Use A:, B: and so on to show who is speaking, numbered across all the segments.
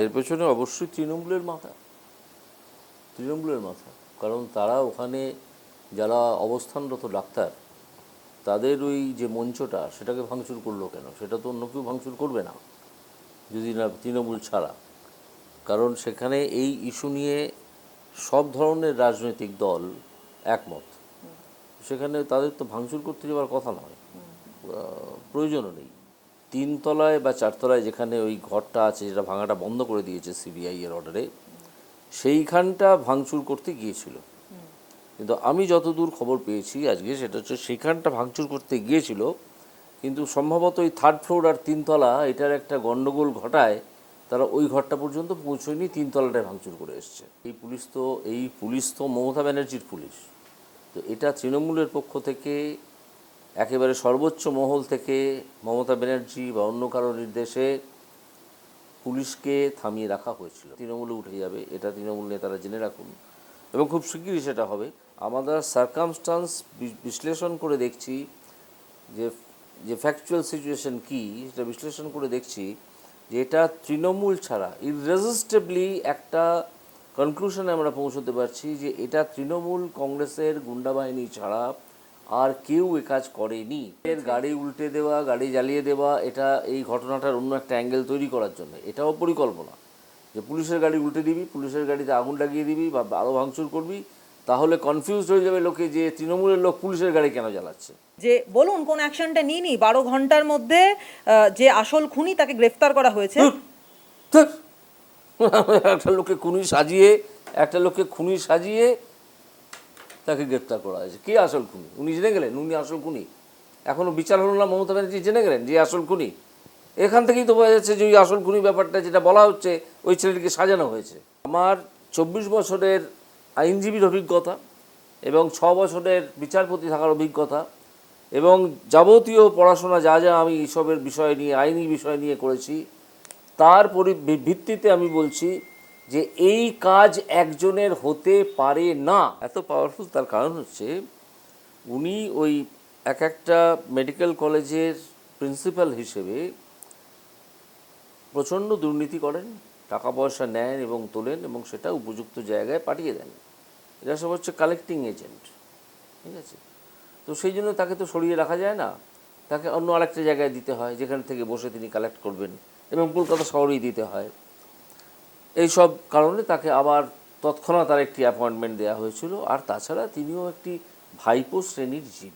A: এর পেছনে অবশ্যই তৃণমূলের মাথা, কারণ তারা ওখানে যারা অবস্থানরত ডাক্তার তাদের ওই যে মঞ্চটা সেটাকে ভাঙচুর করলো কেন? সেটা তো অন্য কেউ ভাঙচুর করবে না যদি না তৃণমূল ছাড়া। কারণ সেখানে এই ইস্যু নিয়ে সব ধরনের রাজনৈতিক দল একমত। সেখানে তাদের তো ভাঙচুর করতে যাওয়ার কথা নয়, প্রয়োজনও নেই। 3 তলায় বা 4 তলায় যেখানে ওই ঘরটা আছে, যেটা ভাঙাটা বন্ধ করে দিয়েছে সিবিআই এর অর্ডারে, সেইখানটা ভাঙচুর করতে গিয়েছিল। কিন্তু আমি যতদূর খবর পেয়েছি আজকে, সেটা হচ্ছে সেইখানটা ভাঙচুর করতে গিয়েছিল, কিন্তু সম্ভবত ওই 3rd ফ্লোর আর 3 তলা এটার একটা গণ্ডগোল ঘটায় তারা ওই ঘরটা পর্যন্ত পৌঁছয়নি, 3 তলাটায় ভাঙচুর করে এসছে। এই পুলিশ তো মমতা ব্যানার্জির পুলিশ। তো এটা তৃণমূলের পক্ষ থেকে একেবারে সর্বোচ্চ মহল থেকে মমতা ব্যানার্জি বা অন্য কারো নির্দেশে পুলিশকে থামিয়ে রাখা হয়েছিল। তৃণমূলে উঠে যাবে, এটা তৃণমূল নেতারা জেনে রাখুন, এবং খুব শিগগিরই সেটা হবে। আমাদের সার্কামস্টান্স বিশ্লেষণ করে দেখছি যে ফ্যাকচুয়াল সিচুয়েশন কী, সেটা বিশ্লেষণ করে দেখছি যে এটা তৃণমূল ছাড়া ইররেজিস্টেবলি একটা কনক্লুশনে আমরা পৌঁছতে পারছি যে এটা তৃণমূল কংগ্রেসের গুন্ডা বাহিনী ছাড়া আর কেউ এ কাজ করেনি। এর গাড়ি উল্টে দেওয়া, গাড়ি জ্বালিয়ে দেওয়া, এটা এই ঘটনাটার অন্য একটা অ্যাঙ্গেল তৈরি করার জন্য, এটাও পরিকল্পনা। যে পুলিশের গাড়ি উল্টে দিবি, পুলিশের গাড়িতে আগুন লাগিয়ে দিবি বা আরও ভাঙচুর করবি, তাহলে কনফিউজড হয়ে যাবে লোকে যে তৃণমূলের লোক পুলিশের গাড়ি কেন জ্বালাচ্ছে।
B: যে বলুন কোন অ্যাকশনটা নিইনি, 12 ঘন্টার মধ্যে যে আসল খুনি তাকে গ্রেফতার করা হয়েছে।
A: একটা লোককে খুনি সাজিয়ে তাকে গ্রেফতার করা হয়েছে। কে আসল খুনি? উনি জেনে গেলেন উনি আসল খুনি? এখনও বিচার হলো না, মমতা ব্যানার্জি জেনে গেলেন যে আসল খুনি? এখান থেকেই তো বোঝা যাচ্ছে যে ওই আসল খুনি ব্যাপারটা যেটা বলা হচ্ছে ওই ছেলেটিকে সাজানো হয়েছে। আমার 24 বছরের আইনজীবীর অভিজ্ঞতা এবং 6 বছরের বিচারপতি থাকার অভিজ্ঞতা এবং যাবতীয় পড়াশোনা যা যা আমি এইসবের বিষয় নিয়ে, আইনি বিষয় নিয়ে করেছি, তার ভিত্তিতে আমি বলছি যে এই কাজ একজনের হতে পারে না। এত পাওয়ারফুল তার কারণ হচ্ছে উনি ওই একটা মেডিকেল কলেজের প্রিন্সিপাল হিসেবে প্রচণ্ড দুর্নীতি করেন, টাকা পয়সা নেন এবং তোলেন এবং সেটা উপযুক্ত জায়গায় পাঠিয়ে দেন। এটা সব হচ্ছে কালেক্টিং এজেন্ট, ঠিক আছে? তো সেই জন্য তাকে তো সরিয়ে রাখা যায় না, তাকে অন্য আরেকটা জায়গায় দিতে হয় যেখান থেকে বসে তিনি কালেক্ট করবেন, এবং কলকাতা শহরেই দিতে হয়। এই সব কারণে তাকে আবার তৎক্ষণাৎ তার একটি অ্যাপয়েন্টমেন্ট দেওয়া হয়েছিল। আর তাছাড়া তিনিও একটি ভাইপো শ্রেণীর জীব।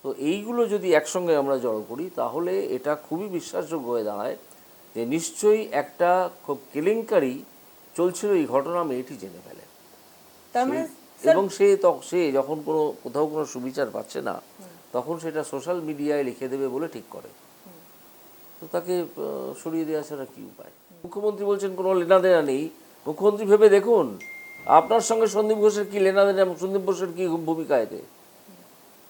A: তো এইগুলো যদি একসঙ্গে আমরা জড়ো করি তাহলে এটা খুবই বিশ্বাসযোগ্য হয়ে দাঁড়ায় যে নিশ্চয়ই একটা খুব কেলেঙ্কারি চলছিল। এই ঘটনা মেয়েটি জেনে ফেলে এবং সে যখন কোথাও কোনো সুবিচার পাচ্ছে না, তখন সেটা সোশ্যাল মিডিয়ায় লিখে দেবে বলে ঠিক করে। তো তাকে সরিয়ে দেওয়া ছাড়া কী উপায়? মুখ্যমন্ত্রী বলছেন কোনো লেনাদেনা নেই। মুখ্যমন্ত্রী ভেবে দেখুন আপনার সঙ্গে সন্দীপ ঘোষের কী লেনাদেনা, সন্দীপ ঘোষের কী ভূমিকা এতে?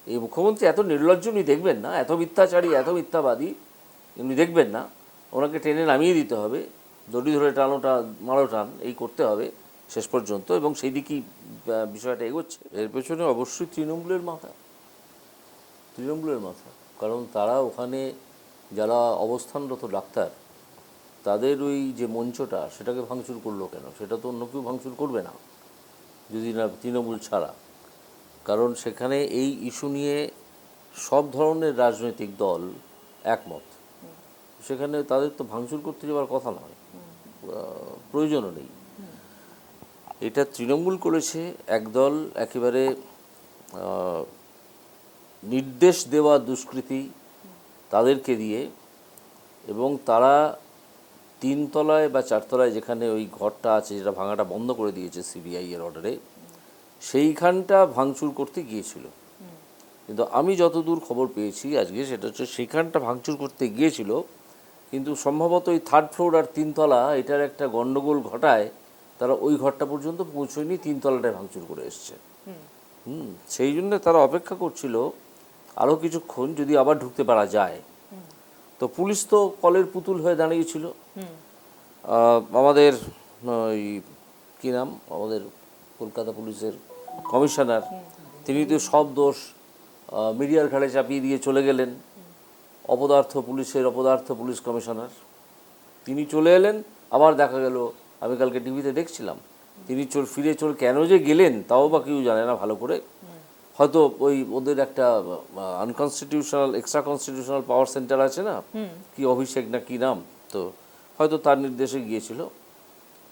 A: এই মুখ্যমন্ত্রী এত নির্লজ্জ উনি দেখবেন না, এত মিথ্যাচারী, এত মিথ্যাবাদী উনি দেখবেন না? ওনাকে টেনে নামিয়ে দিতে হবে, দড়ি ধরে মারো টান এই করতে হবে শেষ পর্যন্ত, এবং সেই দিকেই বিষয়টা এগোচ্ছে। এর পেছনে অবশ্যই তৃণমূলের মাথা, কারণ তারা ওখানে যারা অবস্থানরত ডাক্তার তাদের ওই যে মঞ্চটা সেটাকে ভাঙচুর করলো কেন? সেটা তো অন্য কেউ ভাঙচুর করবে না যদি না তৃণমূল ছাড়া। কারণ সেখানে এই ইস্যু নিয়ে সব ধরনের রাজনৈতিক দল একমত। সেখানে তাদের তো ভাঙচুর করতে যাওয়ার কথা নয়, প্রয়োজনও নেই। এটা তৃণমূল করেছে একদল একেবারে নির্দেশ দেওয়া দুষ্কৃতী তাদেরকে দিয়ে, এবং তারা 3 তলায় বা 4 তলায় যেখানে ওই ঘরটা আছে, যেটা ভাঙাটা বন্ধ করে দিয়েছে সিবিআই এর অর্ডারে, সেইখানটা ভাঙচুর করতে গিয়েছিল। কিন্তু আমি যতদূর খবর পেয়েছি আজকে, সেটা হচ্ছে সেইখানটা ভাঙচুর করতে গিয়েছিল, কিন্তু সম্ভবত ওই 3rd ফ্লোর আর 3 তলা এটার একটা গণ্ডগোল ঘটায় তারা ওই ঘরটা পর্যন্ত পৌঁছয়নি, 3 তলাটায় ভাঙচুর করে এসছে। সেই জন্য তারা অপেক্ষা করছিল আরও কিছুক্ষণ যদি আবার ঢুকতে পারা যায়। তো পুলিশ তো কলের পুতুল হয়ে দাঁড়িয়েছিল। আমাদের ওই কী নাম, আমাদের কলকাতা পুলিশের কমিশনার, তিনি তো সব দোষ মিডিয়ার ঘাড়ে চাপিয়ে দিয়ে চলে গেলেন। অপদার্থ পুলিশ কমিশনার তিনি চলে এলেন, আবার দেখা গেল, আমি কালকে টিভিতে দেখছিলাম, তিনি ফিরে কেন যে গেলেন তাও বা কেউ জানে না ভালো করে। হয়তো ওই ওদের একটা আনকনস্টিটিউশনাল এক্সট্রা কনস্টিটিউশনাল পাওয়ার সেন্টার আছে না, কি অভিষেক না কি নাম, তো হয়তো তার নির্দেশে গিয়েছিল,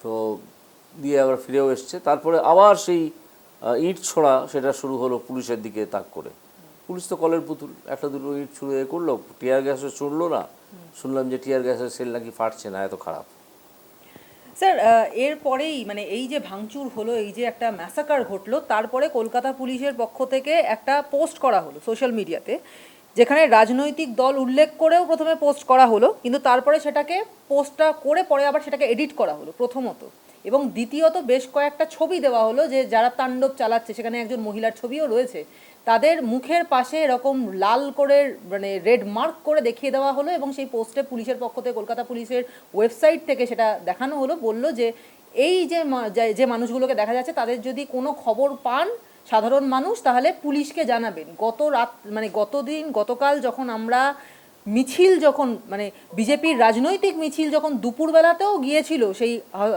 A: তো দিয়ে আবার ফিরেও এসছে। তারপরে আবার সেই ইট ছোড়া সেটা শুরু হলো পুলিশের দিকে তাক করে। পুলিশ তো কলের পুতুল, একটা দুটো ইট ছুঁড়ে করলো, টিয়ার গ্যাসও ছুড়লো না, শুনলাম যে টিয়ার গ্যাসের সেল নাকি ফাটছে না, এত খারাপ।
B: স্যার এরপরেই মানে এই যে ভাঙচুর হলো, এই যে একটা ম্যাসাকার ঘটলো, তারপরে কলকাতা পুলিশের পক্ষ থেকে একটা পোস্ট করা হলো সোশ্যাল মিডিয়াতে, যেখানে রাজনৈতিক দল উল্লেখ করেও প্রথমে পোস্ট করা হলো, কিন্তু তারপরে সেটাকে পোস্টটা করে পরে আবার সেটাকে এডিট করা হলো প্রথমত, এবং দ্বিতীয়ত বেশ কয়েকটা ছবি দেওয়া হলো যে যারা তাণ্ডব চালাচ্ছে, সেখানে একজন মহিলার ছবিও রয়েছে, তাদের মুখের পাশে এরকম লাল করে মানে রেড মার্ক করে দেখিয়ে দেওয়া হলো, এবং সেই পোস্টে পুলিশের পক্ষ থেকে কলকাতা পুলিশের ওয়েবসাইট থেকে সেটা দেখানো হলো, বললো যে এই যে যে মানুষগুলোকে দেখা যাচ্ছে তাদের যদি কোনো খবর পান সাধারণ মানুষ তাহলে পুলিশকে জানাবেন। গতকাল যখন আমরা মিছিল, যখন মানে বিজেপির রাজনৈতিক মিছিল যখন দুপুরবেলাতেও গিয়েছিল সেই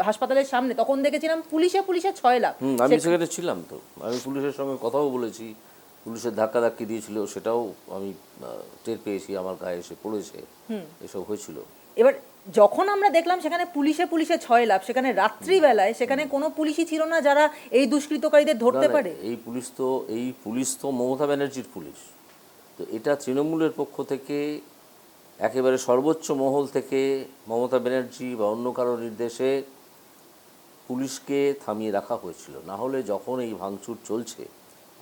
B: হাসপাতালের সামনে, তখন দেখেছিলাম পুলিশে 6 লাখ।
A: আমি সেখানে ছিলাম, তো আমি পুলিশের সঙ্গে কথাও বলেছি, পুলিশের ধাক্কি দিয়েছিল সেটাও আমি টের পেয়েছি, আমার গায়ে এসে পড়েছে, এসব হয়েছিল।
B: এবার যখন আমরা দেখলাম সেখানে পুলিশে 6 লাখ, সেখানে রাত্রিবেলায় সেখানে কোনো পুলিশই ছিল না যারা এই দুষ্কৃতকারীদের ধরতে পারে।
A: এই পুলিশ তো মমতা ব্যানার্জির পুলিশ, তো এটা তৃণমূলের পক্ষ থেকে একেবারে সর্বোচ্চ মহল থেকে মমতা ব্যানার্জি বা অন্য কারো নির্দেশে পুলিশকে থামিয়ে রাখা হয়েছিল। না হলে যখন এই ভাঙচুর চলছে,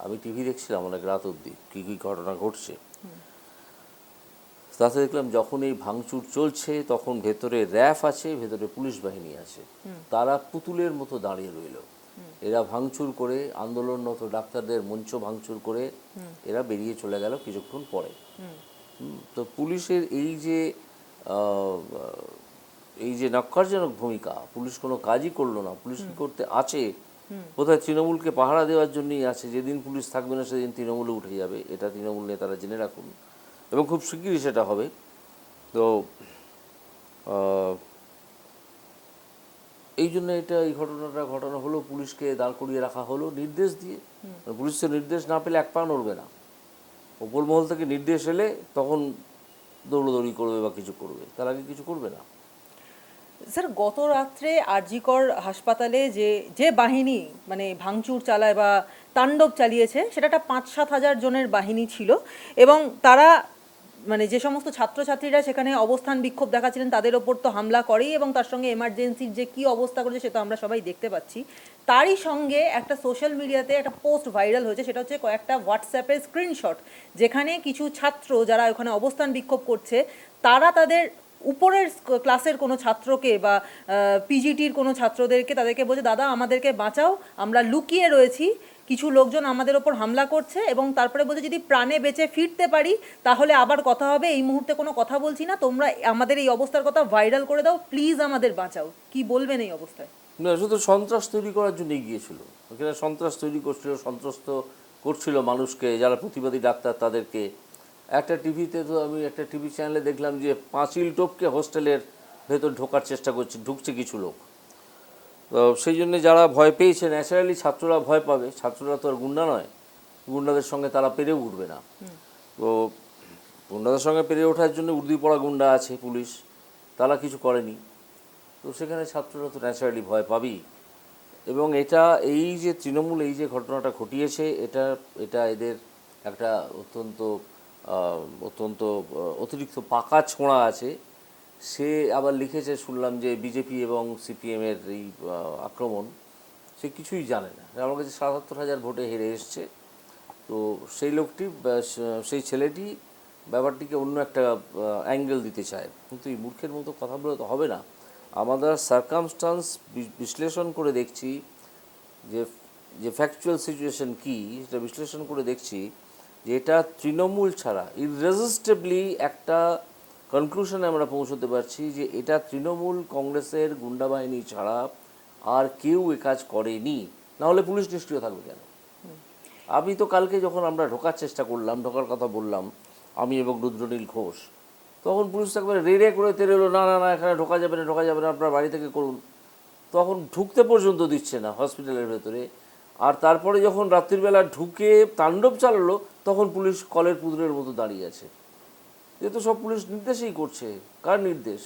A: আমি টিভি দেখছিলাম অনেক রাত অবধি কী কী ঘটনা ঘটছে, তাতে দেখলাম যখন এই ভাঙচুর চলছে তখন ভেতরে র্যাফ আছে, ভেতরে পুলিশ বাহিনী আছে, তারা পুতুলের মতো দাঁড়িয়ে রইল। এরা ভাঙচুর করে, আন্দোলনরত ডাক্তারদের মঞ্চ ভাঙচুর করে এরা বেরিয়ে চলে গেল কিছুক্ষণ পরে। তো পুলিশের এই যে নক্কারজনক ভূমিকা, পুলিশ কোনো কাজই করলো না। পুলিশ কী করতে আছে, বোধহয় তৃণমূলকে পাহারা দেওয়ার জন্যই আছে। যেদিন পুলিশ থাকবে না সেদিন তৃণমূলে উঠে যাবে, এটা তৃণমূল নেতারা জেনে রাখুন, এবং খুব শিগগিরই সেটা হবে। তো এই জন্য এই ঘটনাটা ঘটানো হলো, পুলিশকে দাঁড় করিয়ে রাখা হলো নির্দেশ দিয়ে। পুলিশ তো নির্দেশ না পেলে এক পা নড়বে না, ওপর মহল থেকে নির্দেশ এলে তখন দৌড়দৌড়ি করবে বা কিছু করবে, তার আগে কিছু করবে না।
B: স্যার গত রাত্রে আরজিকর হাসপাতালে যে বাহিনী মানে ভাঙচুর চালায় বা তাণ্ডব চালিয়েছে, সেটা একটা 5-7 হাজার জনের বাহিনী ছিল, এবং তারা মানে যে সমস্ত ছাত্রছাত্রীরা সেখানে অবস্থান বিক্ষোভ দেখাচ্ছিলেন তাদের ওপর তো হামলা করেই, এবং তার সঙ্গে এমার্জেন্সির যে কী অবস্থা করেছে সেটা আমরা সবাই দেখতে পাচ্ছি। তারই সঙ্গে একটা সোশ্যাল মিডিয়াতে একটা পোস্ট ভাইরাল হয়েছে, সেটা হচ্ছে কয়েকটা হোয়াটসঅ্যাপের স্ক্রিনশট, যেখানে কিছু ছাত্র যারা ওখানে অবস্থান বিক্ষোভ করছে তারা তাদের উপরের ক্লাসের কোনো ছাত্রকে বা পিজিটির কোনো ছাত্রদেরকে তাদেরকে বলছে, দাদা আমাদেরকে বাঁচাও, আমরা লুকিয়ে রয়েছি, কিছু লোকজন আমাদের ওপর হামলা করছে, এবং তারপরে বলছে যদি প্রাণে বেঁচে ফিরতে পারি তাহলে আবার কথা হবে, এই মুহূর্তে কোনো কথা বলছি না, তোমরা আমাদের এই অবস্থার কথা ভাইরাল করে দাও, প্লিজ আমাদের বাঁচাও। কি বলবেন এই অবস্থায়?
A: না, শুধু সন্ত্রাস তৈরি করার জন্যই গিয়েছিল, ওখানে সন্ত্রাস তৈরি করছিল, সন্ত্রস্ত করছিল মানুষকে, যারা প্রতিবাদী ডাক্তার তাদেরকে। একটা টিভিতে তো আমি একটা টিভি চ্যানেলে দেখলাম যে পাঁচিল টপকে হোস্টেলের ভেতর ঢোকার চেষ্টা ঢুকছে কিছু লোক। তো সেই জন্যে যারা ভয় পেয়েছে, ন্যাচারালি ছাত্ররা ভয় পাবে, ছাত্ররা তো আর গুন্ডা নয়, গুন্ডাদের সঙ্গে তারা পেরে উঠবে না। তো গুন্ডাদের সঙ্গে পেরে ওঠার জন্য উর্দি পড়া গুন্ডা আছে পুলিশ, তারা কিছু করেনি, তো সেখানে ছাত্ররা তো ন্যাচারালি ভয় পাবেই। এবং এই যে তৃণমূল এই যে ঘটনাটা ঘটিয়েছে, এটা এদের একটা অত্যন্ত অতিরিক্ত পাকা ছোঁড়া আছে। সে আবার লিখেছে, শুনলাম যে বিজেপি এবং সিপিএমের এই আক্রমণ, সে কিছুই জানে না। আমার কাছে ৭৭,০০০ ভোটে হেরে এসছে। তো সেই লোকটি, সেই ছেলেটি ব্যাপারটিকে অন্য একটা অ্যাঙ্গেল দিতে চায়, কিন্তু এই মূর্খের মতো কথা বলে তো হবে না। আমাদের সার্কামস্টান্স বিশ্লেষণ করে দেখছি যে ফ্যাকচুয়াল সিচুয়েশন কী, সেটা বিশ্লেষণ করে দেখছি যে এটা তৃণমূল ছাড়া ইররেজিস্টিবলি একটা কনক্লুশনে আমরা পৌঁছতে পারছি যে এটা তৃণমূল কংগ্রেসের গুন্ডা বাহিনী ছাড়া আর কেউ এ কাজ করেনি। না হলে পুলিশ নিষ্ক্রিয় থাকবে কেন? আমি তো কালকে যখন আমরা ঢোকার চেষ্টা করলাম, ঢোকার কথা বললাম আমি এবং রুদ্রনীল ঘোষ, তো তখন পুলিশ একবারে রেড়ে করে তেরে এলো, না না না এখানে ঢোকা যাবে না, ঢোকা যাবে না, আপনার বাড়ি থেকে করুন। তখন ঢুকতে পর্যন্ত দিচ্ছে না হসপিটালের ভেতরে। আর তারপরে যখন রাত্রিবেলা ঢুকে তাণ্ডব চালালো, তখন পুলিশ কলের পুতুলের মতো দাঁড়িয়ে আছে। এ তো সব পুলিশ নির্দেশেই করছে। কার নির্দেশ?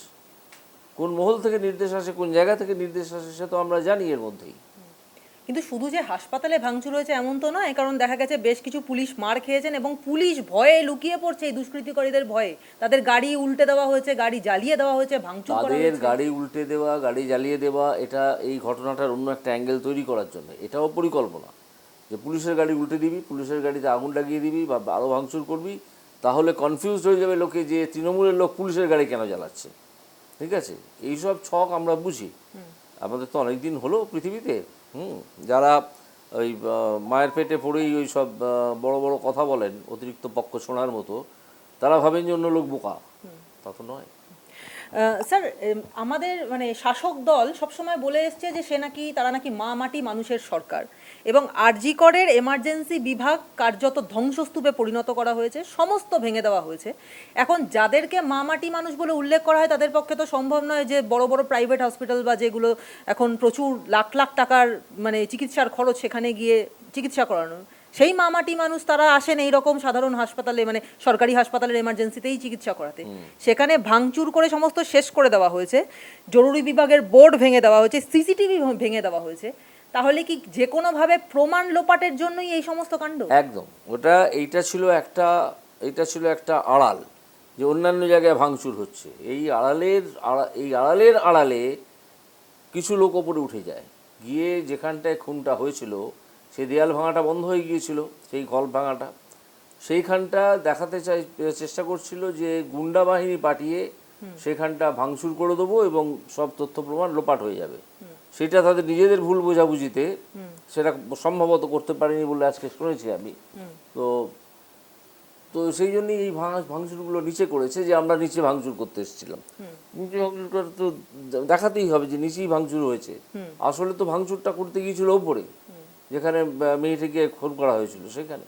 A: কোন মহল থেকে নির্দেশ আসে, কোন জায়গা থেকে নির্দেশ আসে, সে তো আমরা জানি এর মধ্যেই।
B: কিন্তু শুধু যে হাসপাতালে ভাঙচুর হয়েছে এমন তো নয়, কারণ দেখা গেছে বেশ কিছু পুলিশ মার খেয়েছেন এবং পুলিশ ভয়ে লুকিয়ে পড়ছে এই দুষ্কৃতিকারীদের ভয়ে। তাদের গাড়ি উল্টে দেওয়া হয়েছে, গাড়ি জ্বালিয়ে দেওয়া হয়েছে, ভাঙচুর করা
A: তাদের
B: হয়েছে।
A: গাড়ি উল্টে দেওয়া, গাড়ি জ্বালিয়ে দেওয়া, এটা এই ঘটনাটার অন্য একটা অ্যাঙ্গেল তৈরি করার জন্য, এটাও পরিকল্পনা। যে পুলিশের গাড়ি উল্টে দিবি, পুলিশের গাড়িতে আগুন লাগিয়ে দিবি বা আরও ভাঙচুর করবি, তাহলে কনফিউজড হয়ে যাবে লোকে যে তৃণমূলের লোক পুলিশের গাড়ি কেন জ্বালাচ্ছে। ঠিক আছে, এইসব ছক আমরা বুঝি। আমাদের তো অনেক দিন হলো পৃথিবীতে, যারা ওই মায়ের পেটে পড়েই ওই সব বড় বড় কথা বলেন অতিরিক্ত পক্ষ শোনার মতো, তারা ভাবেন যে অন্য লোক বোকা। তা তো নয়।
B: স্যার, আমাদের মানে শাসক দল সবসময় বলে এসছে যে তারা নাকি মা মাটি মানুষের সরকার, এবং আরজি করের এমার্জেন্সি বিভাগ কার্যত ধ্বংসস্তূপে পরিণত করা হয়েছে, সমস্ত ভেঙে দেওয়া হয়েছে। এখন যাদেরকে মা মাটি মানুষ বলে উল্লেখ করা হয় তাদের পক্ষে তো সম্ভব নয় যে বড় বড় প্রাইভেট হসপিটাল বা যেগুলো এখন প্রচুর লাখ লাখ টাকার মানে চিকিৎসার খরচ, সেখানে গিয়ে চিকিৎসা করানো, সেই মামাটি মানুষ তারা আসেন এই রকম সাধারণ হাসপাতালে, মানে সরকারি হাসপাতালের এমার্জেন্সিতেই চিকিৎসা করাতে। সেখানে ভাঙচুর করে সমস্ত শেষ করে দেওয়া হয়েছে, জরুরি বিভাগের বোর্ড ভেঙে দেওয়া হয়েছে, সিসিটিভি ভেঙে দেওয়া হয়েছে। তাহলে কি যে কোনোভাবে প্রমাণ লোপাটের জন্যই এই সমস্ত কাণ্ড?
A: একদম। এইটা ছিল একটা আড়াল, যে অন্যান্য জায়গায় ভাঙচুর হচ্ছে, এই আড়ালের আড়ালে কিছু লোক ওপরে উঠে যায়, গিয়ে যেখানটায় খুনটা হয়েছিল সেই দেয়াল ভাঙাটা বন্ধ হয়ে গিয়েছিল, সেই ঘর ভাঙাটা, সেইখানটা দেখাতে চেষ্টা করছিল যে গুন্ডা বাহিনী পাঠিয়ে সেখানটা ভাঙচুর করে দেবো এবং সব তথ্য প্রমাণ লোপাট হয়ে যাবে। সেটা তাদের নিজেদের ভুল বোঝাবুঝিতে সেটা সম্ভবত করতে পারেনি বলে আজকে শুনেছি আমি। তো তো সেই জন্যই এই ভাঙচুরগুলো নিচে করেছে, যে আমরা নিচে ভাঙচুর করতে এসেছিলাম। নিচে ভাঙচুর করে তো দেখাতেই হবে যে নিচেই ভাঙচুর হয়েছে। আসলে তো ভাঙচুরটা করতে গিয়েছিল ওপরে, যেখানে মেয়েটিকে খুন করা হয়েছিল সেখানে।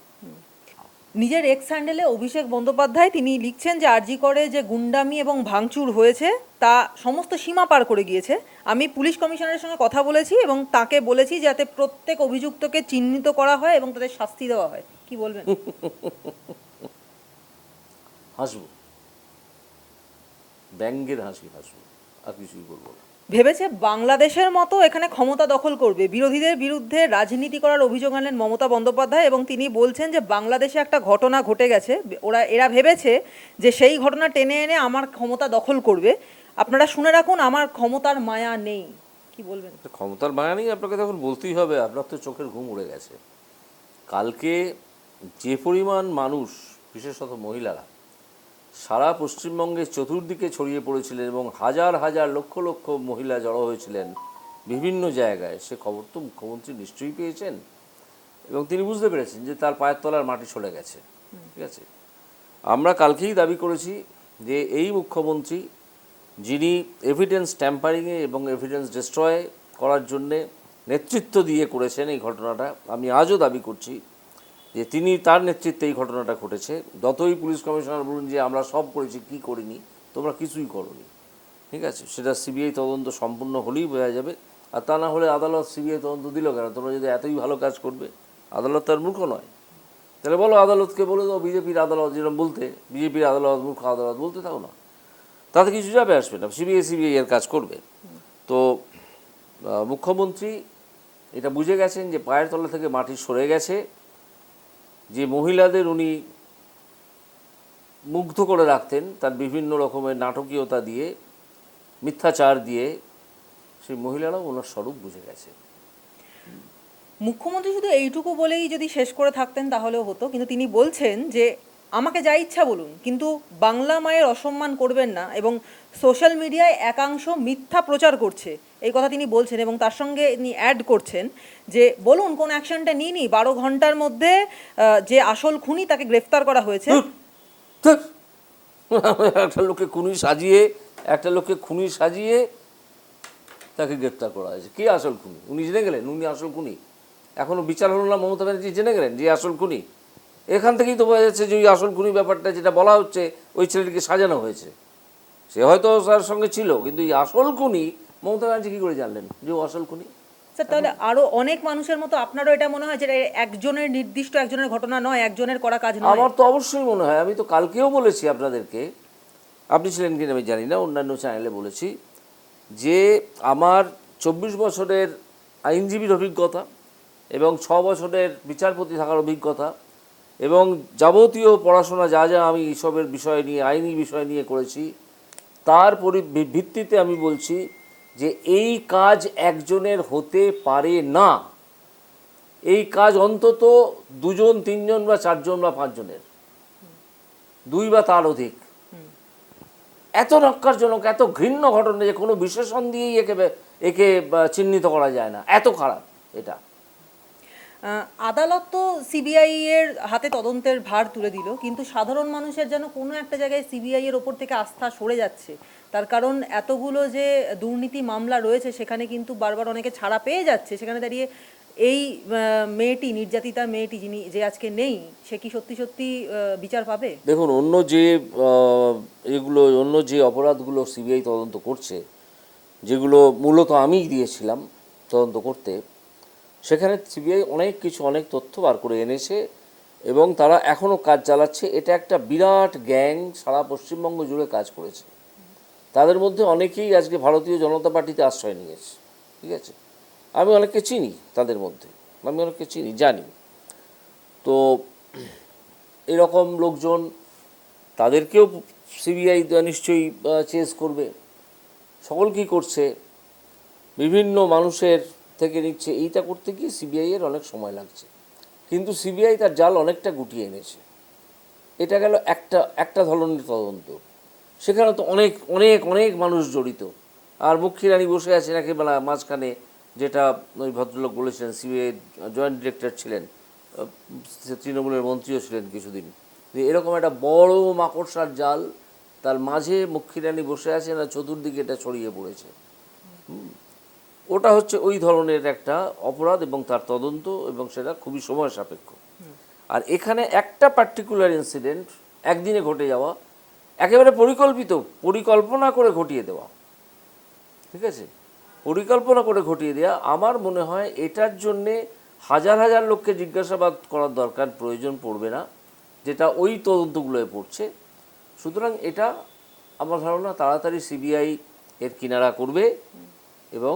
B: নিজের এক্স হ্যান্ডেলে অভিষেক বন্দ্যোপাধ্যায় তিনি লিখছেন যে আরজি করে যে গুন্ডামি এবং ভাঙচুর হয়েছে তা সমস্ত সীমা পার করে গিয়েছে। আমি পুলিশ কমিশনারের সঙ্গে কথা বলেছি এবং তাকে বলেছি যাতে প্রত্যেক অভিযুক্তকে চিহ্নিত করা হয় এবং তাদের শাস্তি দেওয়া হয়। কি বলবেন?
A: হাসবো, ব্যঙ্গের হাসি হাসবো, আর কিছুই বলবো না।
B: ভেবেছে বাংলাদেশের মতো এখানে ক্ষমতা দখল করবে, বিরোধীদের বিরুদ্ধে রাজনীতি করার অভিযোগ আনলেন মমতা বন্দ্যোপাধ্যায় এবং তিনি বলছেন যে বাংলাদেশে একটা ঘটনা ঘটে গেছে, এরা ভেবেছে যে সেই ঘটনা টেনে এনে আমার ক্ষমতা দখল করবে। আপনারা শুনে রাখুন, আমার ক্ষমতার মায়া নেই। কি বলবেন?
A: ক্ষমতার মায়া নেই, আপনাকে তখন বলতেই হবে, আপনার তো চোখের ঘুম উড়ে গেছে। কালকে যে পরিমাণ মানুষ, বিশেষত মহিলারা, সারা পশ্চিমবঙ্গের চতুর্দিকে ছড়িয়ে পড়েছিলেন এবং হাজার হাজার লক্ষ লক্ষ মহিলা জড়ো হয়েছিলেন বিভিন্ন জায়গায়, সে খবর তো মুখ্যমন্ত্রী নিশ্চয়ই পেয়েছেন এবং তিনি বুঝতে পেরেছেন যে তার পায়ের তলার মাটি সরে গেছে। ঠিক আছে, আমরা কালকেই দাবি করেছি যে এই মুখ্যমন্ত্রী, যিনি এভিডেন্স ট্যাম্পারিংয়ে এবং এভিডেন্স ডিস্ট্রয় করার জন্যে নেতৃত্ব দিয়ে করেছেন এই ঘটনাটা, আমি আজও দাবি করছি যে তিনি, তার নেতৃত্বে এই ঘটনাটা ঘটেছে। যতই পুলিশ কমিশনার বলুন যে আমরা সব করেছি, কি করিনি, তোমরা কিছুই করোনি। ঠিক আছে, সেটা সিবিআই তদন্ত সম্পূর্ণ হলেই বোঝা যাবে। আর তা না হলে আদালত সিবিআই তদন্ত দিল কেন? তোমরা যদি এতই ভালো কাজ করবে, আদালত তার মূর্খ নয়, তাহলে বলো আদালতকে, বলে দাও বিজেপির আদালত যেরকম বলতে, বিজেপির আদালত মূর্খ আদালত বলতে থাও না, তাতে কিছু যাবে আসবে না, সিবিআই এর কাজ করবে। তো মুখ্যমন্ত্রী এটা বুঝে গেছেন যে পায়ের তলা থেকে মাটি সরে গেছে, যে মহিলাদের উনি মুগ্ধ করে রাখতেন তার বিভিন্ন রকমের নাটকীয়তা দিয়ে, মিথ্যাচার দিয়ে, সেই মহিলারাও ওনার স্বরূপ বুঝে গেছে।
B: মুখ্যমন্ত্রী শুধু এইটুকু বলেই যদি শেষ করে থাকতেন তাহলেও হতো, কিন্তু তিনি বলছেন যে আমাকে যা ইচ্ছা বলুন, কিন্তু বাংলা মায়ের অসম্মান করবেন না, এবং সোশ্যাল মিডিয়ায় একাংশ মিথ্যা প্রচার করছে এই কথা তিনি বলছেন, এবং তার সঙ্গে তিনি অ্যাড করছেন যে বলুন কোন অ্যাকশনটা নিইনি, 12 ঘন্টার মধ্যে যে আসল খুনি তাকে গ্রেফতার করা হয়েছে।
A: একটা লোককে খুনি সাজিয়ে তাকে গ্রেফতার করা হয়েছে। কে আসল খুনি? উনি জেনে গেলেন উনি আসল খুনি? এখনো বিচার হলো না, মমতা ব্যানার্জি জেনে গেলেন যে আসল খুনি? এখান থেকেই তো বোঝা যাচ্ছে যে ওই আসল খুনি ব্যাপারটা যেটা বলা হচ্ছে ওই ছেলেটিকে সাজানো হয়েছে। সে হয়তো তার সঙ্গে ছিল, কিন্তু এই আসল খুনি মমতা ব্যানার্জি কী করে জানলেন যে ও আসল খুনি?
B: স্যার তাহলে আরো অনেক মানুষের মতো আপনারও এটা মনে হয় যে এটা একজনের নির্দিষ্ট একজনের ঘটনা নয়, একজনের করা কাজ নয়?
A: আমার তো অবশ্যই মনে হয়, আমি তো কালকেও বলেছি আপনাদেরকে, আপনি ছিলেন কিনা আমি জানি না, অন্যান্য চ্যানেলে বলেছি যে আমার 24 বছরের আইনজীবীর অভিজ্ঞতা এবং 6 বছরের বিচারপতি থাকার অভিজ্ঞতা এবং যাবতীয় পড়াশোনা যা যা আমি এইসবের বিষয় নিয়ে, আইনি বিষয় নিয়ে করেছি, তার ভিত্তিতে আমি বলছি যে এই কাজ একজনের হতে পারে না। এই কাজ অন্তত 2 জন 3 জন বা 4 জন বা 5 জনের, 2 বা তার অধিক। এত নক্কারজনক, এত ঘৃণ্য ঘটনা যে কোনো বিশেষণ দিয়েই একে চিহ্নিত করা যায় না, এত খারাপ এটা।
B: আদালত তো সিবিআই এর হাতে তদন্তের ভার তুলে দিল, কিন্তু সাধারণ মানুষের যেন কোনো একটা জায়গায় সিবিআই এর ওপর থেকে আস্থা সরে যাচ্ছে। তার কারণ এতগুলো যে দুর্নীতি মামলা রয়েছে সেখানে কিন্তু বারবার অনেকে ছাড়া পেয়ে যাচ্ছে। সেখানে দাঁড়িয়ে এই মেয়েটি, নির্যাতিতা মেয়েটি যে আজকে নেই, সে কি সত্যি সত্যি বিচার পাবে?
A: দেখুন, অন্য যে অপরাধগুলো সিবিআই তদন্ত করছে, যেগুলো মূলত আমিই দিয়েছিলাম তদন্ত করতে, সেখানে সিবিআই অনেক তথ্য বার করে এনেছে এবং তারা এখনও কাজ চালাচ্ছে। এটা একটা বিরাট গ্যাং সারা পশ্চিমবঙ্গ জুড়ে কাজ করেছে। তাদের মধ্যে অনেকেই আজকে ভারতীয় জনতা পার্টিতে আশ্রয় নিয়েছে, ঠিক আছে? আমি অনেককে চিনি, তাদের মধ্যে আমি অনেককে চিনি, জানি। তো এরকম লোকজন, তাদেরকেও সিবিআই নিশ্চয়ই চেস করবে। সকল কী করছে, বিভিন্ন মানুষের থেকে নিচ্ছে, এইটা করতে গিয়ে সিবিআইয়ের অনেক সময় লাগছে। কিন্তু সিবিআই তার জাল অনেকটা গুটিয়ে এনেছে। এটা গেল একটা ধরনের তদন্ত। সেখানে তো অনেক অনেক অনেক মানুষ জড়িত। আর মুখ্যী রানী বসে আছেন একেবারে মাঝখানে, যেটা ওই ভদ্রলোক বলেছিলেন, সিবিআই জয়েন্ট ডিরেক্টর ছিলেন, তৃণমূলের মন্ত্রীও ছিলেন কিছুদিন। এরকম একটা বড় মাকড়সার জাল, তার মাঝে মুখ্যী রানী বসে আছেন আর চতুর্দিকে এটা ছড়িয়ে পড়েছে। ওটা হচ্ছে ওই ধরনের একটা অপরাধ এবং তার তদন্ত, এবং সেটা খুবই সময় সাপেক্ষ। আর এখানে একটা পার্টিকুলার ইনসিডেন্ট একদিনে ঘটে যাওয়া, একেবারে পরিকল্পনা করে ঘটিয়ে দেওয়া, ঠিক আছে? পরিকল্পনা করে ঘটিয়ে দেওয়া, আমার মনে হয় এটার জন্যে হাজার হাজার লোককে জিজ্ঞাসাবাদ করার প্রয়োজন পড়বে না, যেটা ওই তদন্তগুলোয় পড়ছে। সুতরাং এটা আমার ধারণা তাড়াতাড়ি সিবিআই এর কিনারা করবে এবং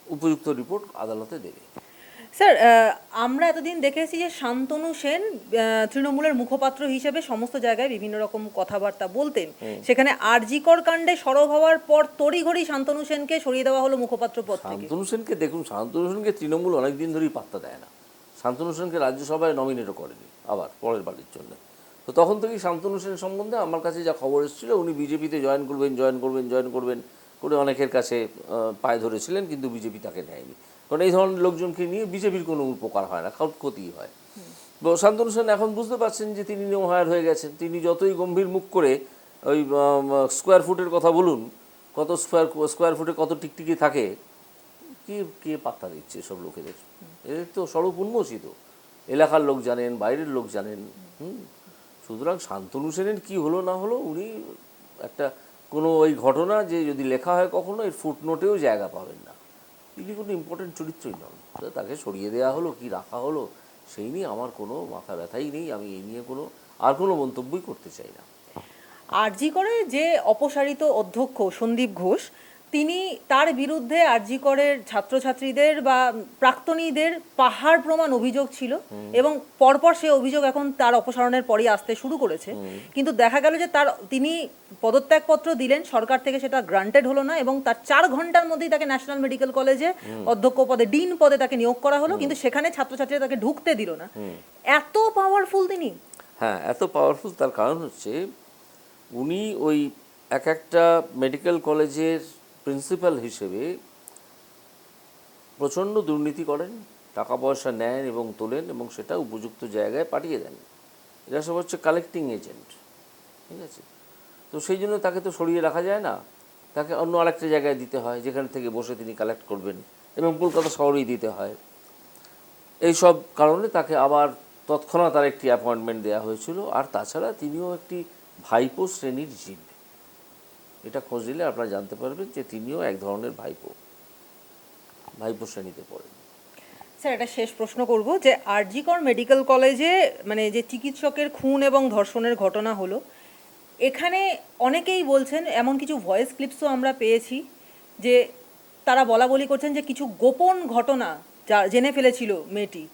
A: উপযুক্ত রিপোর্ট আদালতে দেবে।
B: স্যার, আমরা এতদিন দেখেছি যে শান্তনু সেন তৃণমূলের মুখপাত্র হিসেবে সমস্ত জায়গায় বিভিন্ন রকম কথাবার্তা বলতেন। সেখানে আরজিকর কাণ্ডে সরব হওয়ার পর তড়িঘড়ি শান্তনু সেনকে সরিয়ে দেওয়া হলো মুখপাত্র পদ থেকে।
A: শান্তনু সেনকে দেখুন, শান্তনু সেনকে তৃণমূল অনেকদিন ধরেই পাত্তা দেয় না। শান্তনু সেনকে রাজ্যসভায় নমিনেটও করেনি আবার পরের বারের জন্য। তো তখন থেকেই শান্তনু সেন সম্বন্ধে আমার কাছে যা খবর এসেছিল, উনি বিজেপিতে জয়েন করবেন করে অনেকের কাছে পায়ে ধরেছিলেন, কিন্তু বিজেপি তাকে নেয়নি। কারণ এই ধরনের লোকজনকে নিয়ে বিজেপির কোনো উপকার হয় না, ক্ষতিই হয়। শান্তনু সেন এখন বুঝতে পারছেন যে তিনি নিউ হায়ার হয়ে গেছেন। তিনি যতই গম্ভীর মুখ করে ওই স্কোয়ার ফুটের কথা বলুন, কত স্কোয়ার ফুটে কত টিকটিকি থাকে, কে পাত্তা দিচ্ছে সব লোকেদের? এদের তো স্বরূপ উন্মোচিত, এলাকার লোক জানেন, বাইরের লোক জানেন। সুতরাং শান্তনু সেনের কী হলো না হলো, উনি কোনো ওই ঘটনা যে যদি লেখা হয় কখনো, এর ফুটনোটেও জায়গা পাবেন না। তিনি কোনো ইম্পর্টেন্ট চরিত্রই নন। তাকে সরিয়ে দেওয়া হলো কি রাখা হলো, সেই নিয়ে আমার কোনো মাথা ব্যথাই নেই। আমি এই নিয়ে কোনো মন্তব্যই করতে চাই না।
B: আরজি করে যে অপসারিত অধ্যক্ষ সন্দীপ ঘোষ, তিনি, তার বিরুদ্ধে আরজি করের ছাত্রছাত্রীদের বা প্রাক্তনীদের পাহাড় প্রমাণ অভিযোগ ছিল, এবং পরপর সেই অভিযোগ এখন তার অপসারণের পরই আসতে শুরু করেছে। কিন্তু দেখা গেল যে তিনি পদত্যাগপত্র দিলেন, সরকার থেকে সেটা গ্রান্টেড হলো না, এবং তার 4 ঘন্টার মধ্যেই তাকে ন্যাশনাল মেডিকেল কলেজে অধ্যক্ষ পদে, ডিন পদে তাকে নিয়োগ করা হলো, কিন্তু সেখানে ছাত্রছাত্রীরা তাকে ঢুকতে দিল না। এত পাওয়ারফুল তিনি?
A: হ্যাঁ, এত পাওয়ারফুল তার কারণ হচ্ছে উনি ওই একটা মেডিকেল কলেজের প্রিন্সিপাল হিসেবে প্রচণ্ড দুর্নীতি করেন, টাকা পয়সা নেন এবং তোলেন এবং সেটা উপযুক্ত জায়গায় পাঠিয়ে দেন। এরা সব হচ্ছে কালেক্টিং এজেন্ট, ঠিক আছে? তো সেই জন্য তাকে তো সরিয়ে রাখা যায় না, তাকে অন্য আরেকটা জায়গায় দিতে হয় যেখান থেকে বসে তিনি কালেক্ট করবেন, এবং কলকাতা শহরেই দিতে হয়। এই সব কারণে তাকে আবার তৎক্ষণাৎ তার একটি অ্যাপয়েন্টমেন্ট দেওয়া হয়েছিল। আর তাছাড়া তিনিও একটি ভাইপো শ্রেণীর জীব, এটা খোঁজ দিলে আপনারা জানতে পারবেন যে তিনিও এক ধরনের ভাইপো শ্রেণীতে পড়েন।
B: স্যার একটা শেষ প্রশ্ন করব যে আরজি কর মেডিকেল কলেজে মানে যে চিকিৎসকের খুন এবং ধর্ষণের ঘটনা হলো, এখানে অনেকেই বলছেন, এমন কিছু ভয়েস ক্লিপসও আমরা পেয়েছি যে তারা বলা বলি করছেন যে কিছু গোপন ঘটনা যা জেনে ফেলেছিল মেয়েটি,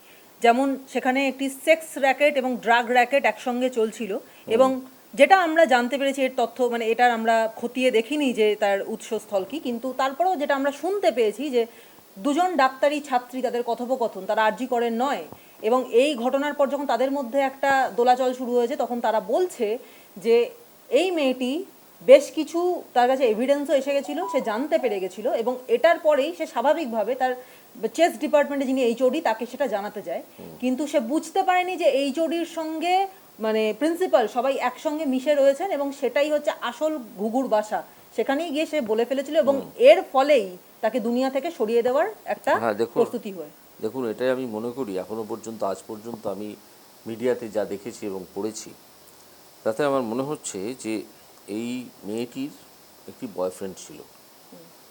B: যেমন সেখানে একটি সেক্স র্যাকেট এবং ড্রাগ র্যাকেট একসঙ্গে চলছিল, এবং যেটা আমরা জানতে পেরেছি এর তথ্য মানে এটার আমরা খতিয়ে দেখিনি যে তার উৎসস্থল কি, কিন্তু তারপরেও যেটা আমরা শুনতে পেয়েছি যে দুজন ডাক্তারি ছাত্রী তাদের কথোপকথন তারা আরজি করেন নয়, এবং এই ঘটনার পর যখন তাদের মধ্যে একটা দোলাচল শুরু হয়েছে তখন তারা বলছে যে এই মেয়েটি বেশ কিছু তার কাছে এভিডেন্সও এসে গেছিলো, সে জানতে পেরে গেছিলো, এবং এটার পরেই সে স্বাভাবিকভাবে তার চেস্ট ডিপার্টমেন্টে যিনি এইচওডি তাকে সেটা জানাতে যায়, কিন্তু সে বুঝতে পারেনি যে এইচওডির সঙ্গে মানে প্রিন্সিপাল সবাই একসঙ্গে মিশে রয়েছেন এবং সেটাই হচ্ছে আসল ঘুঘুর বাসা, সেখানেই গিয়ে সে বলে ফেলেছিল এবং এর ফলেই তাকে দুনিয়া থেকে সরিয়ে দেওয়ার একটা প্রস্তুতি হয়।
A: দেখুন, এটাই আমি মনে করি এখনো পর্যন্ত, আজ পর্যন্ত আমি মিডিয়াতে যা দেখেছি এবং পড়েছি, তাতে আমার মনে হচ্ছে যে এই মেয়েটির একটি বয়ফ্রেন্ড ছিল,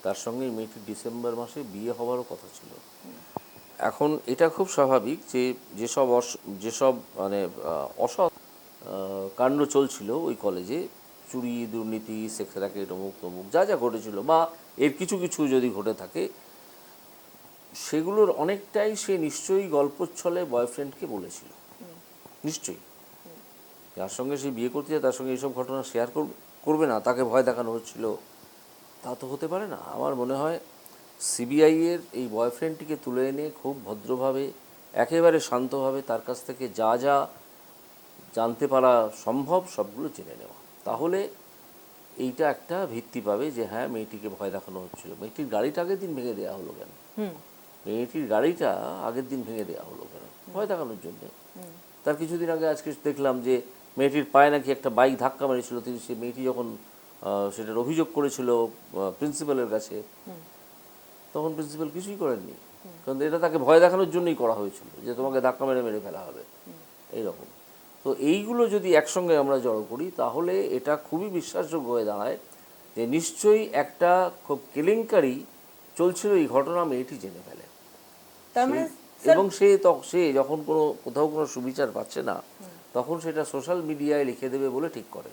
A: তার সঙ্গে এই মেয়েটির ডিসেম্বর মাসে বিয়ে হওয়ারও কথা ছিল। এখন এটা খুব স্বাভাবিক যে যেসব মানে অসৎ কাণ্ড চলছিল ওই কলেজে, চুরি, দুর্নীতি, সেক্স র্যাকেট, অমুক তমুক যা যা ঘটেছিল, বা এর কিছু কিছু যদি ঘটে থাকে, সেগুলোর অনেকটাই সে নিশ্চয়ই গল্পচ্ছলে বয়ফ্রেন্ডকে বলেছিল, নিশ্চয়ই। যার সঙ্গে সে বিয়ে করতে যায় তার সঙ্গে এইসব ঘটনা শেয়ার করবে না, তাকে ভয় দেখানো হচ্ছিল, তা তো হতে পারে না। আমার মনে হয় সিবিআইয়ের এই বয়ফ্রেন্ডটিকে তুলে এনে খুব ভদ্রভাবে, একেবারে শান্তভাবে তার কাছ থেকে যা যা জানতে পারা সম্ভব সবগুলো জেনে নেওয়া, তাহলে এইটা একটা ভিত্তি পাবে যে হ্যাঁ, মেয়েটিকে ভয় দেখানো হচ্ছিল। মেয়েটির গাড়িটা আগের দিন ভেঙে দেওয়া হলো কেন? মেয়েটির গাড়িটা আগের দিন ভেঙে দেওয়া হলো কেন? ভয় দেখানোর জন্য। তার কিছুদিন আগে আজকে দেখলাম যে মেয়েটির পায়ে নাকি একটা বাইক ধাক্কা মেরেছিল, সে মেয়েটি যখন সেটার অভিযোগ করেছিল প্রিন্সিপালের কাছে, তখন প্রিন্সিপাল কিছুই করেননি, কারণ এটা তাকে ভয় দেখানোর জন্যই করা হয়েছিল যে তোমাকে ধাক্কা মেরে মেরে ফেলা হবে, এইরকম। তো এইগুলো যদি একসঙ্গে আমরা জড়ো করি তাহলে এটা খুবই বিশ্বাসযোগ্য হয়ে দাঁড়ায় যে নিশ্চয়ই একটা খুব কেলেঙ্কারি চলছিল, এই ঘটনা মেয়েটি জেনে ফেলে, এবং সে যখন কোথাও কোনো সুবিচার পাচ্ছে না তখন সেটা সোশ্যাল মিডিয়ায় লিখে দেবে বলে ঠিক করে,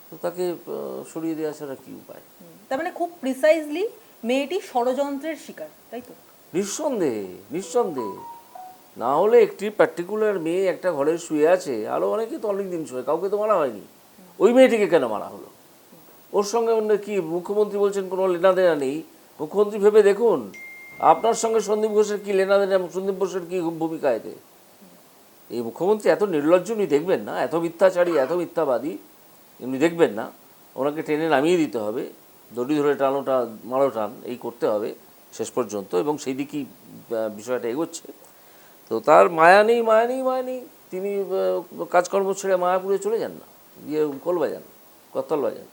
A: তো তাকে সরিয়ে দেওয়া ছাড়া কি উপায়?
B: তার মানে খুব প্রিসাইজলি মেয়েটি ষড়যন্ত্রের শিকার, তাই তো?
A: নিঃসন্দেহে। না হলে একটি পার্টিকুলার মেয়ে একটা ঘরে শুয়ে আছে, আরও অনেকে তো অনেক দিন শুয়ে, কাউকে তো মারা হয়নি, ওই মেয়েটিকে কেন মারা হলো? ওর সঙ্গে অন্য কি মুখ্যমন্ত্রী বলছেন কোনো লেনাদেনা নেই? মুখ্যমন্ত্রী ভেবে দেখুন আপনার সঙ্গে সন্দীপ ঘোষের কী লেনাদেনা, সন্দীপ ঘোষের কী ভূমিকা এতে? এই মুখ্যমন্ত্রী এত নির্লজ্জ উনি দেখবেন না? এত মিথ্যাচারী, এত মিথ্যাবাদী উনি দেখবেন না? ওনাকে টেনে নামিয়ে দিতে হবে, দড়ি ধরে মারো টান এই করতে হবে শেষ পর্যন্ত, এবং সেই দিকেই বিষয়টা এগোচ্ছে। তো তার মায়া নেই, তিনি কাজকর্ম ছেড়ে মায়াপুরে চলে যান না, গিয়ে কোল বাজান, করতাল বাজান।